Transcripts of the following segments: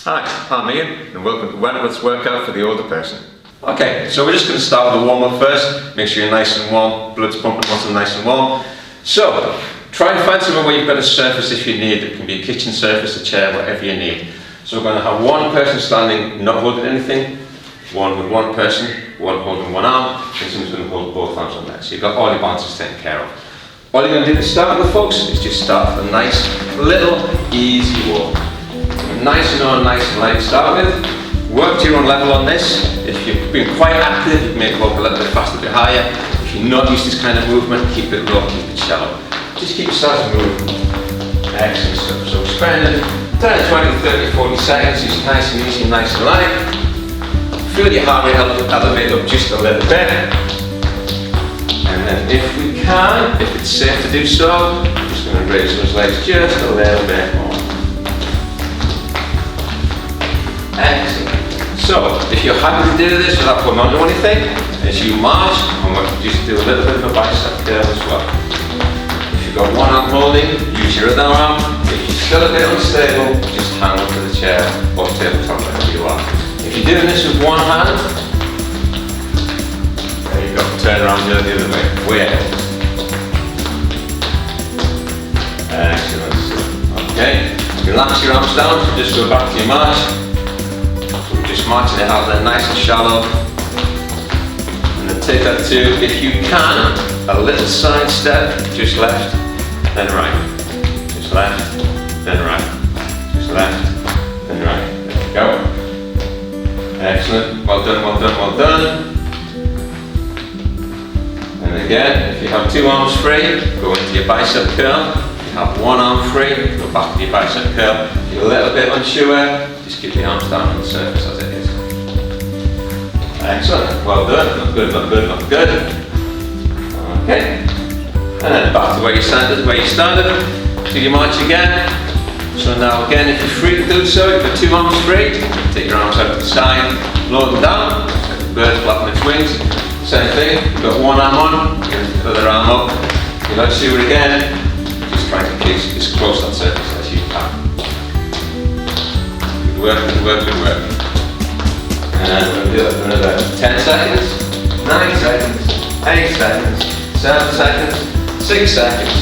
Hi, I'm Ian and welcome to Wentworth's workout for the older person. Okay, so we're just going to start with a warm up first. Make sure you're nice and warm, blood's pumping, muscles nice and warm. So, try and find somewhere where you've got a surface if you need. It can be a kitchen surface, a chair, whatever you need. So we're going to have one person standing, not holding anything, one with one person, one holding one arm, and someone's going to hold both arms on there. So you've got all your balances taken care of. All you're going to do to start with, folks, is just start with a nice, little, easy walk. Nice and light to start with. Work to your own level on this. If you've been quite active, you can make it walk a little bit faster, a bit higher. If you're not used to this kind of movement, keep it low, keep it shallow. Just keep starting to move. Excellent stuff. So spend 10, 20, 30, 40 seconds. Just nice and easy, nice and light. Feel your heart rate elevate up just a little bit. And then if we can, if it's safe to do so, I'm just going to raise those legs just a little bit more. Excellent. So, if you're happy to do this without putting on to anything, as you march, I'm going to just do a little bit of a bicep curl as well. If you've got one arm holding, use your other arm. If you're still a bit unstable, just hang onto the chair or tabletop, wherever you are. If you're doing this with one hand, there you go, turn around the other way ahead. Excellent. Okay, relax your arms down, so just go back to your march. Just marching it out there nice and shallow, and then take that to, if you can, a little side step, just left, then right, just left, then right, just left, then right. There you go. Excellent. Well done, well done, well done. And again, if you have two arms free, go into your bicep curl. If you have one arm free, go back to your bicep curl. If you're a little bit unsure, just keep the arms down on the surface as it is. Excellent. Well done. Not good, not good, not good. Okay. And then back to where you started, Do your march again. So now again, if you're free to do so, you've got two arms free. Take your arms out to the side, lower them down. Like the bird flapping its wings. Same thing. You've got one arm on, get the other arm up. You'd like to do it again. Just try to keep as close to that surface as you can. Good work, good work, good work. And we're going to do it for another 10 seconds, 9 seconds, 8 seconds, 7 seconds, 6 seconds,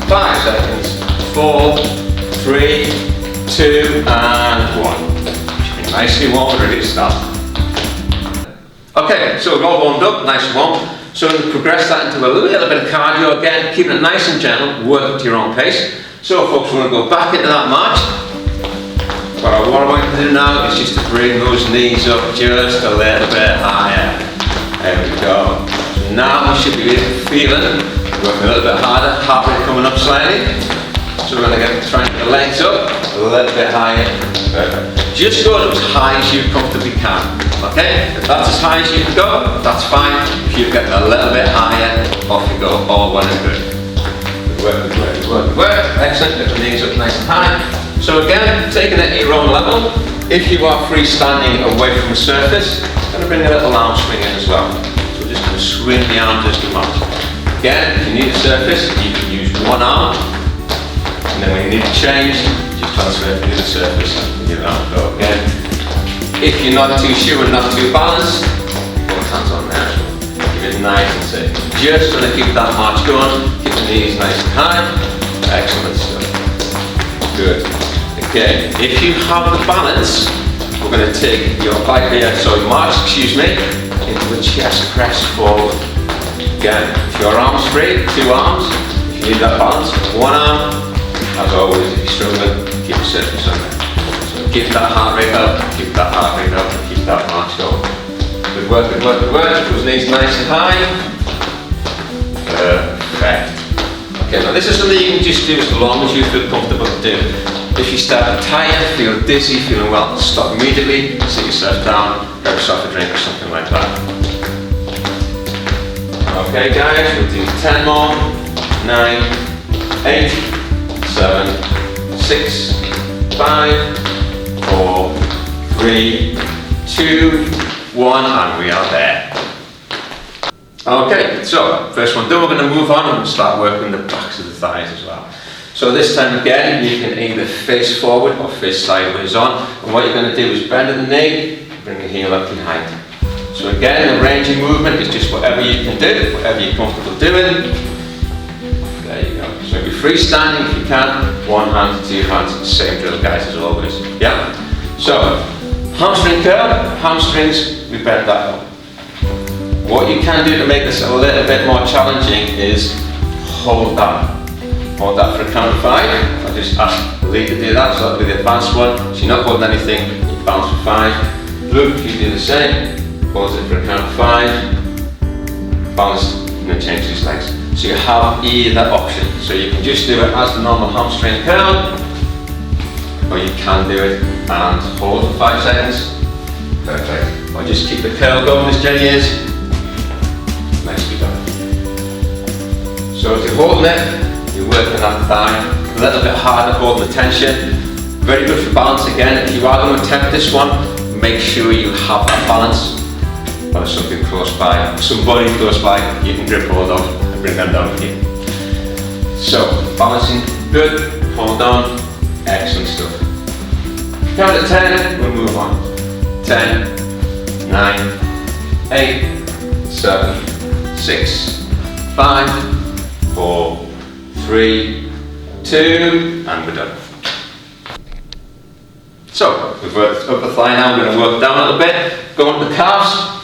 5 seconds, 4, 3, 2 and 1. Should be nicely warm, ready to start. Okay, so we're all warmed up, nice and warm. So we'll progress that into a little bit of cardio again, keeping it nice and gentle, work at your own pace. So folks, we're going to go back into that march. What I want you to do now is just to bring those knees up just a little bit higher. There we go. So now we should be feeling, working a little bit harder, heart rate coming up slightly. So we're going to try and get the legs up a little bit higher. Perfect. Just go as high as you comfortably can. Okay? If that's as high as you can go, that's fine. If you get a little bit higher, off you go. All well and good. Good work, good work, good work, good work. Excellent. Get the knees up nice and high. So again, taking it at your own level. If you are freestanding away from the surface, I'm going to bring a little arm swing in as well. So we're just going to swing the arms as we march. Again, if you need a surface, you can use one arm. And then when you need to change, just transfer it to the surface and give it out and go again. If you're not too sure and not too balanced, both hands on there. Keep it nice and safe. Just going to keep that march going. Keep the knees nice and high. Excellent stuff. Good. Okay, if you have the balance, we're going to take your march, into a chest press forward. Again, if your arm's free, two arms. If you need that balance, one arm. As always, if you're struggling, keep the surface on there. So keep that heart rate up, keep that heart rate up, and keep that march going. Good work, good work, good work. Those knees nice and high. Perfect. Okay, now this is something you can just do as long as you feel comfortable to do. If you start tired, feel dizzy, feeling well, stop immediately, sit yourself down, grab yourself a drink or something like that. Okay guys, we'll do 10 more. 9, 8, 7, 6, 5, 4, 3, 2, 1, and we are there. Okay, so first one done, we're going to move on and start working the backs of the thighs as well. So this time again, you can either face forward or face sideways on. And what you're going to do is bend at the knee, bring your heel up behind. So again, the range of movement is just whatever you can do, whatever you're comfortable doing. There you go. So be freestanding if you can, one hand, two hands, same drill guys as always. Yeah? So, hamstring curl, hamstrings, we bend that up. What you can do to make this a little bit more challenging is hold that. Hold that for a count of 5. I'll just ask Lee to do that, so that'll be the advanced one. So you're not holding anything, you bounce for 5. Luke, you do the same. Hold it for a count of 5. Bounce, and then change these legs. So you have either option. So you can just do it as the normal hamstring curl, or you can do it and hold for 5 seconds. Perfect. Or just keep the curl going as Jenny is. Nicely done. So as you're holding it, you're working that thigh a little bit harder, holding the tension. Very good for balance again. If you are going to attempt this one, make sure you have that balance. Or something close by, somebody close by you can grip hold of and bring them down with you. So, balancing, good, hold on, excellent stuff. Count to 10, we'll move on. 10, 9, 8, 7, 6, 5, 4, 3, 2, and we're done. So, we've worked up the thigh now, we're going to work down a little bit, go on to the calves.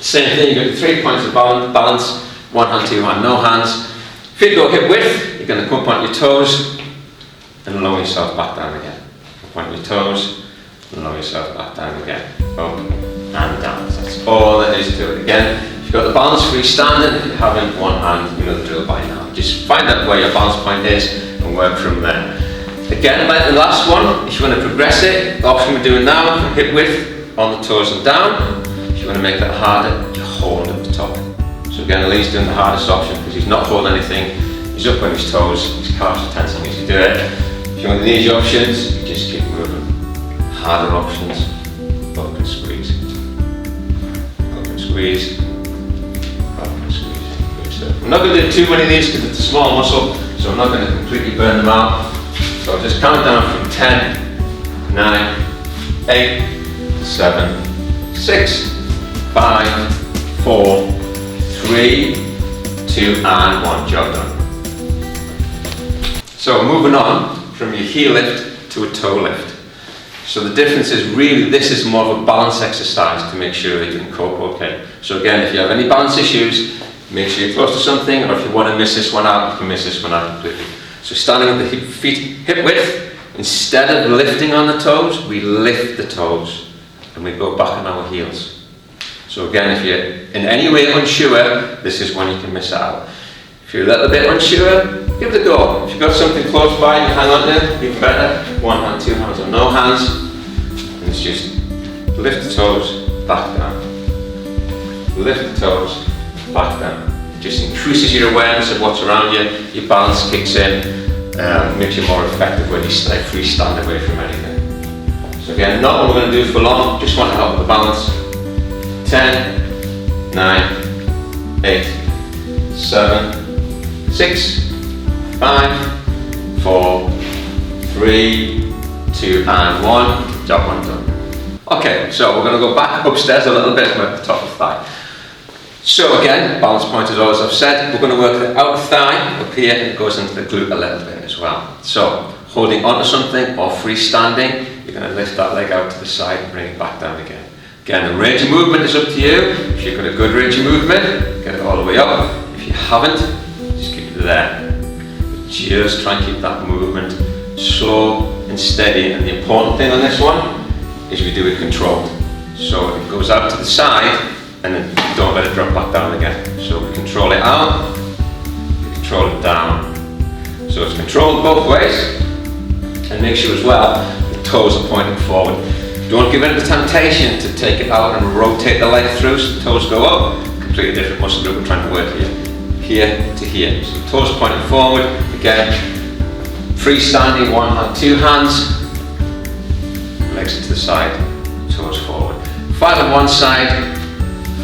Same thing, you've got 3 points of balance, one hand, two hand, no hands. If you go hip width, you're going to come up on your toes and lower yourself back down again. Up on your toes and lower yourself back down again. Up and down. So that's all there is to it. Again, if you've got the balance freestanding, if you haven't, one hand, you know the drill by now. Just find out where your balance point is and work from there. Again, like the last one, if you want to progress it, the option we're doing now, from hip width, on the toes and down. If you want to make that harder, you hold at the top. So again, Lee's doing the hardest option because he's not holding anything. He's up on his toes, his calves are tense as you do it. If you want the easy options, you just keep moving. Harder options, up and squeeze. Up and squeeze. Up and squeeze. Good stuff. I'm not going to do too many of these because it's a small muscle, so I'm not going to completely burn them out. So I'll just count down from 10, 9, 8, 7, 6, 5, 4, 3, 2, and 1. Job done. So moving on from your heel lift to a toe lift. So the difference is really this is more of a balance exercise to make sure that you can cope okay. So again, if you have any balance issues, make sure you're close to something, or if you want to miss this one out, you can miss this one out completely. So standing with the feet hip width, instead of lifting on the toes, we lift the toes and we go back on our heels. So again, if you're in any way unsure, this is when you can miss out. If you're a little bit unsure, give it a go. If you've got something close by you hang on to, even better. One hand, two hands, or no hands. And it's just lift the toes, back down. Lift the toes, back down. It just increases your awareness of what's around you. Your balance kicks in, makes you more effective when you freestand away from anything. So again, not what we're going to do for long, just want to help with the balance. 10, 9, 8, 7, 6, 5, 4, 3, 2, and 1. Job one done. Okay, so we're going to go back upstairs a little bit and work the top of the thigh. So again, balance point as always I've said, we're going to work the outer thigh up here and it goes into the glute a little bit as well. So holding onto something or freestanding, you're going to lift that leg out to the side and bring it back down again. Again, the range of movement is up to you. If you've got a good range of movement, get it all the way up. If you haven't, just keep it there. But just try and keep that movement slow and steady. And the important thing on this one is we do it controlled. So it goes out to the side and then don't let it drop back down again. So we control it out, we control it down. So it's controlled both ways. And make sure as well, the toes are pointing forward. Don't give in to the temptation to take it out and rotate the leg through so the toes go up. Completely different muscle group we're trying to work here. Here to here. So the toes pointing forward. Again, freestanding, one hand, two hands. Legs to the side, toes forward. 5 on one side,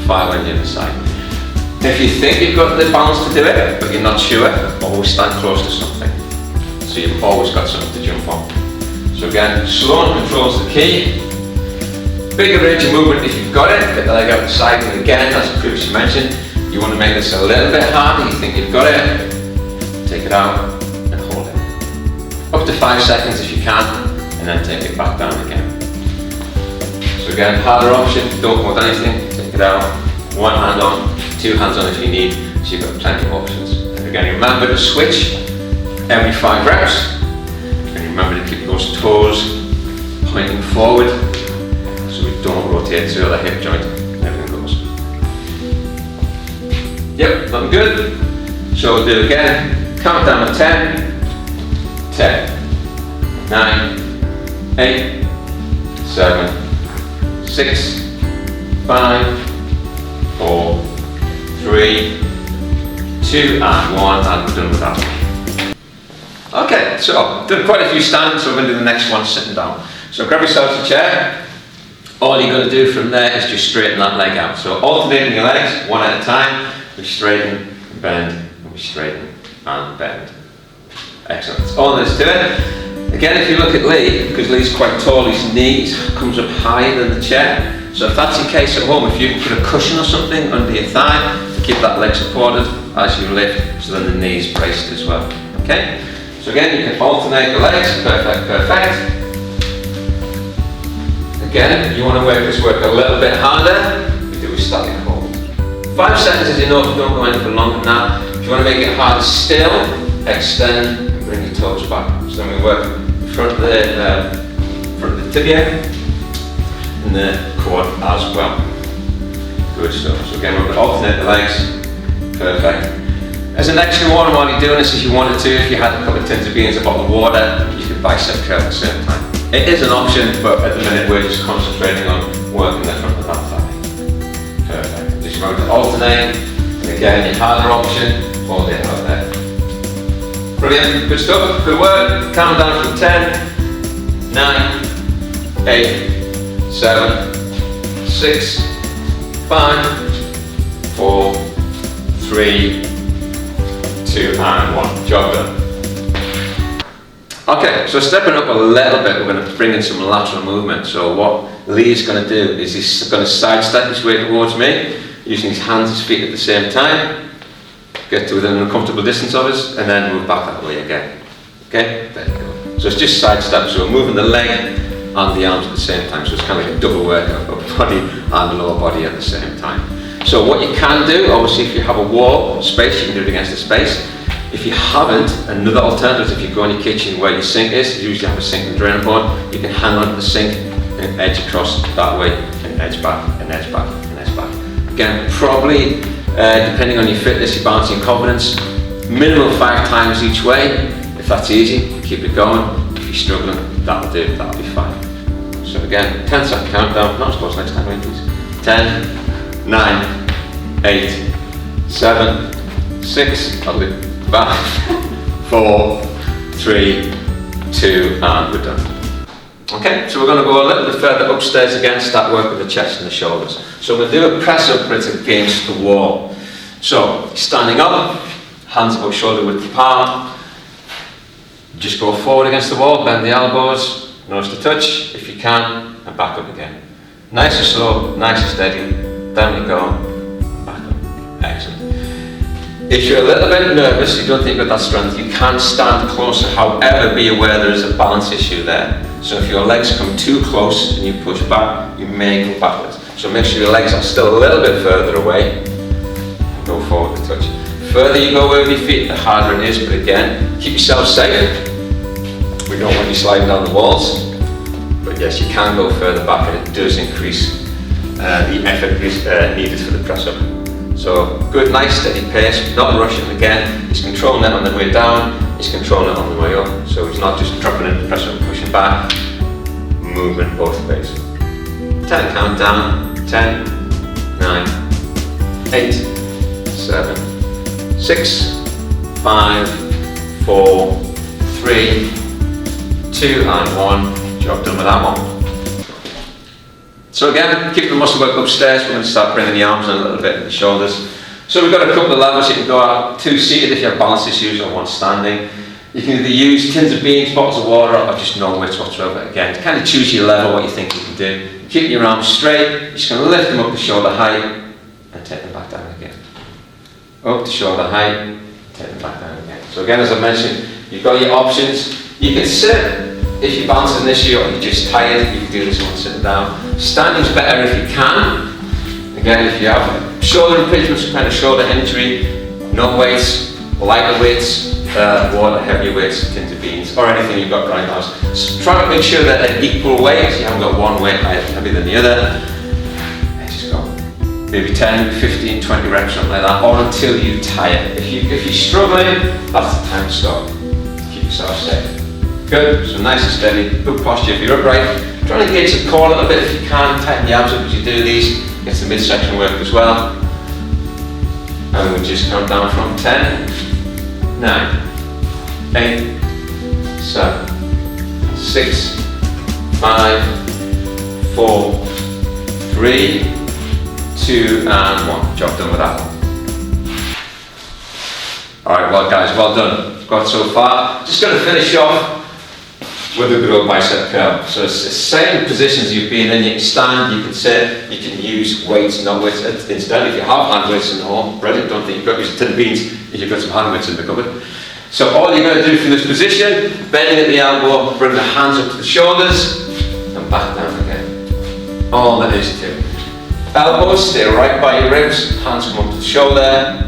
5 on the other side. If you think you've got the balance to do it, but you're not sure, always stand close to something. So you've always got something to jump on. So again, slow and control is the key. Bigger range of movement if you've got it. Get the leg out the side, and again, as I previously mentioned, you want to make this a little bit harder. You think you've got it, take it out and hold it. Up to 5 seconds if you can, and then take it back down again. So again, harder option, don't hold anything, take it out, one hand on, 2 hands on if you need, so you've got plenty of options. And again, remember to switch every 5 reps, and remember to keep those toes pointing forward, so we don't rotate through the hip joint, everything goes. Yep, looking good. So we'll do it again, count down to 10, 10, 9, 8, 7, 6, 5, 4, 3, 2, and 1, and we're done with that one. Okay, so done quite a few standing, so we're going to do the next one sitting down. So grab yourself a chair. All you're going to do from there is just straighten that leg out. So alternating your legs, one at a time. We straighten, bend, and we straighten and bend. Excellent. That's all there is to it. Again, if you look at Lee, because Lee's quite tall, his knee comes up higher than the chair. So if that's your case at home, if you can put a cushion or something under your thigh to keep that leg supported as you lift, so then the knee is braced as well. Okay? So again, you can alternate the legs. Perfect, perfect. Again, if you want to make this work a little bit harder, we do a static hold. 5 seconds is enough, don't go any for longer than that. If you want to make it harder still, extend and bring your toes back. So then we work front of the tibia and the quad as well. Good stuff. So again, we're going to alternate the legs. Perfect. As an extra one while you're doing this, if you wanted to, if you had a couple of tins of beans, a bottle of water, you could bicep curl at the same time. It is an option, but at the minute we're just concentrating on working the front of that thigh. Perfect. Just remember to alternate, and again, your harder option, hold it out there. Brilliant, good stuff, good work. Count down from 10, 9, 8, 7, 6, 5, 4, 3, 2, and 1. Job done. Okay, so stepping up a little bit, we're going to bring in some lateral movement. So what Lee's going to do is he's going to sidestep his way towards me, using his hands and his feet at the same time, get to within an uncomfortable distance of us, and then move back that way again. Okay, there you go. So it's just sidestep, so we're moving the leg and the arms at the same time, so it's kind of like a double workout of the body and the lower body at the same time. So what you can do, obviously if you have a wall or space, you can do it against the space. If you haven't, another alternative is if you go in your kitchen where your sink is, you usually have a sink and drainer board, you can hang onto the sink and edge across that way, and edge back, and edge back, and edge back. Again, probably, depending on your fitness, your balance, your confidence, minimum 5 times each way. If that's easy, keep it going. If you're struggling, that'll do, that'll be fine. So again, 10-second countdown, not as close next time, please. 10, 9, 8, 7, 6, I'll do 5, 4, 3, 2, and we're done. Okay, so we're going to go a little bit further upstairs again, start work with the chest and the shoulders. So we'll do a press up, but it's against the wall. So, standing up, hands above shoulder width apart, just go forward against the wall, bend the elbows, nose to touch, if you can, and back up again. Nice and slow, nice and steady, down you go, back up, excellent. If you're a little bit nervous, you don't think you've got that strength, you can stand closer, however be aware there is a balance issue there. So if your legs come too close and you push back, you may go backwards. So make sure your legs are still a little bit further away, go forward to touch. The further you go with your feet, the harder it is, but again, keep yourself safe. We don't want you sliding down the walls, but yes, you can go further back and it does increase the effort needed for the press up. So good, nice, steady pace, not rushing again. He's controlling it on the way down, he's controlling it on the way up. So he's not just dropping in, press up, pushing back, movement both ways. 10 countdown, 10, 9, 8, 7, 6, 5, 4, 3, 2, and 1. Job done with that one. So again, keep the muscle work upstairs. We're going to start bringing the arms in a little bit and the shoulders. So we've got a couple of levels. You can go out 2 seated if you have balance issues, or 1 standing. You can either use tins of beans, bottles of water, or just no weights whatsoever. Again, to kind of choose your level, what you think you can do. Keep your arms straight. You're just going to lift them up to shoulder height and take them back down again. Up to shoulder height, take them back down again. So again, as I mentioned, you've got your options. You can sit if your balance is an issue or you're just tired. You can do this one sitting down. Standing's better if you can. Again, if you have shoulder impingement, some kind of shoulder injury, no weights, lighter weights, water, heavier weights, tins of beans, or anything you've got right now. So try to make sure that they're equal weights. You haven't got one weight heavier than the other. And just go maybe 10, 15, 20 reps, something like that, or until you tire. If you're struggling, that's the time to stop. Keep yourself safe. Good, so nice and steady, good posture. If you're upright, try to engage the core a little bit if you can. Tighten the abs up as you do these. Get the midsection work as well. And we'll just count down from 10, 9, 8, 7, 6, 5, 4, 3, 2, and 1. Job done with that one. Alright, well guys, well done. Got so far. Just going to finish off with a good old bicep curl. So it's the same positions you've been in. You can stand, you can sit, you can use weights, not weights. Instead, if you have hand weights in the home, brilliant. Don't think you've got to use a tin of beans if you've got some hand weights in the cupboard. So all you're going to do from this position, bending at the elbow, bring the hands up to the shoulders, and back down again. All there is to it. Elbows stay right by your ribs, hands come up to the shoulder,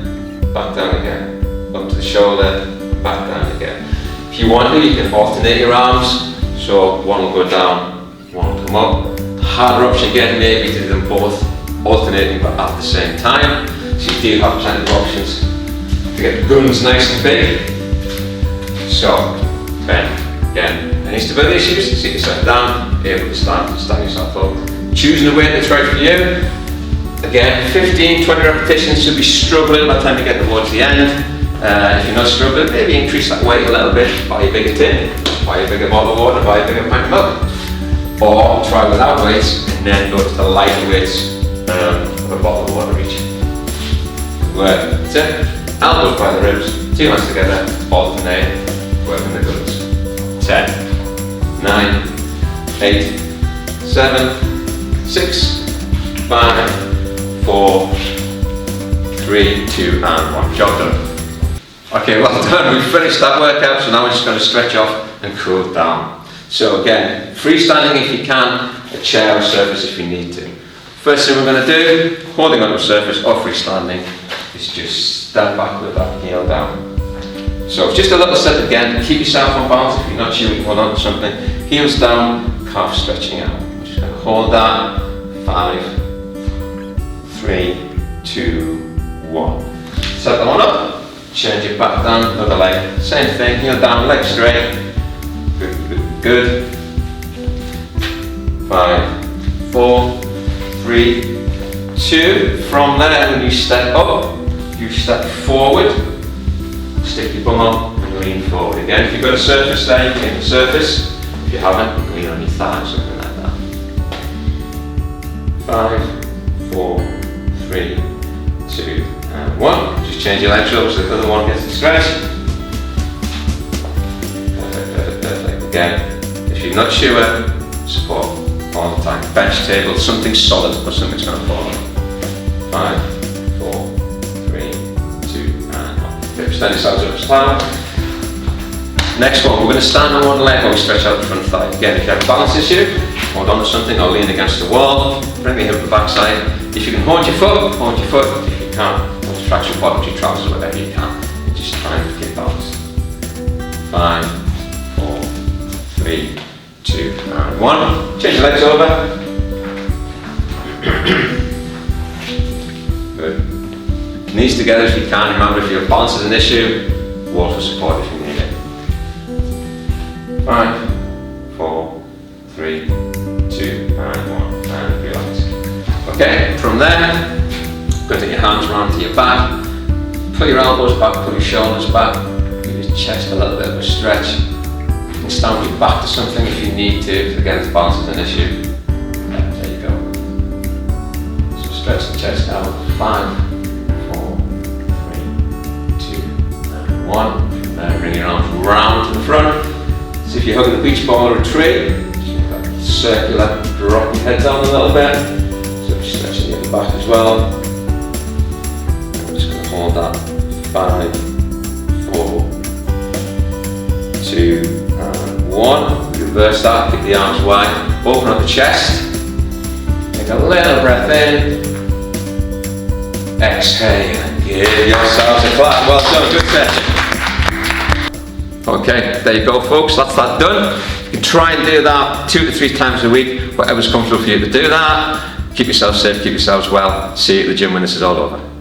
back down again. Up to the shoulder, back down again. If you want to, you can alternate your arms. So one will go down, one will come up. Harder option again, maybe to do them both alternating but at the same time. So you do have plenty of options to get the guns nice and big. So, bend. Again, any stability issues, sit yourself down, able to stand yourself up. Choosing the weight that's right for you. Again, 15, 20 repetitions. Should be struggling by the time you get towards the end. If you're not struggling, maybe increase that weight a little bit. Buy a bigger tin, buy a bigger bottle of water, buy a bigger pint of milk. Or try without weights and then go to the lighter weights with a bottle of water each. Work. That's it. Elbows by the ribs, 2 hands together, alternate, working the guns. 10, 9, 8, 7, 6, 5, 4, 3, 2, and 1. Job done. Okay, well done. We've finished that workout, so now we're just going to stretch off and cool down. So again, freestanding if you can, a chair or surface if you need to. First thing we're going to do, holding onto a surface or freestanding, is just stand back with that heel down. So just a little step again, keep yourself on balance. If you're not sure, you can hold on to something. Heels down, calf stretching out. I'm just going to hold that. 5, 3, 2, 1. Set that one up. Change it back down, another leg. Same thing, heel down, leg straight. Good, good, good. 5, 4, 3, 2. From there, when you step up, you step forward. Stick your bum up and lean forward. Again, if you've got a surface there, you can hit the surface. If you haven't, you can lean on your thigh, something like that. 5, 4, 3, 2, and 1. Just change your legs over so the other one gets the stretch. Perfect, perfect, perfect. Again, if you're not sure, support all the time. Bench table, something solid or something's going to fall on. 5, 4, 3, 2, and 1. Okay, stand yourselves up as well. Next one, we're going to stand on one leg while we stretch out the front thigh. Again, if you have a balance issue, hold on to something or lean against the wall. Bring the hip to the backside. If you can hold your foot, hold your foot. If you can't, traction bottoms, your trousers, whatever you can. Just try and keep balance. 5, 4, 3, 2, and 1. Change your legs over. Good. Knees together if you can. Remember, if your balance is an issue, wall for support if you need it. 5, 4, 3, 2, and 1. And relax. Okay, from there, go to your hands around to your back, pull your elbows back, pull your shoulders back, give your chest a little bit of a stretch. You can stand with your back to something if you need to, because again, the balance is an issue. There you go. So stretch the chest out. 5, 4, 1. Then bring your arms round to the front. See if you're hugging the beach ball or a tree. Just that circular, drop your head down a little bit. So just stretching the upper back as well. I'm just going to hold that. 5, 4, 2, and 1. Reverse that, keep the arms wide. Open up the chest. Take a little breath in. Exhale and give yourselves a clap. Well done, good session. Okay, there you go folks, that's that done. You can try and do that 2 to 3 times a week, whatever's comfortable for you to do that. Keep yourself safe, keep yourselves well. See you at the gym when this is all over.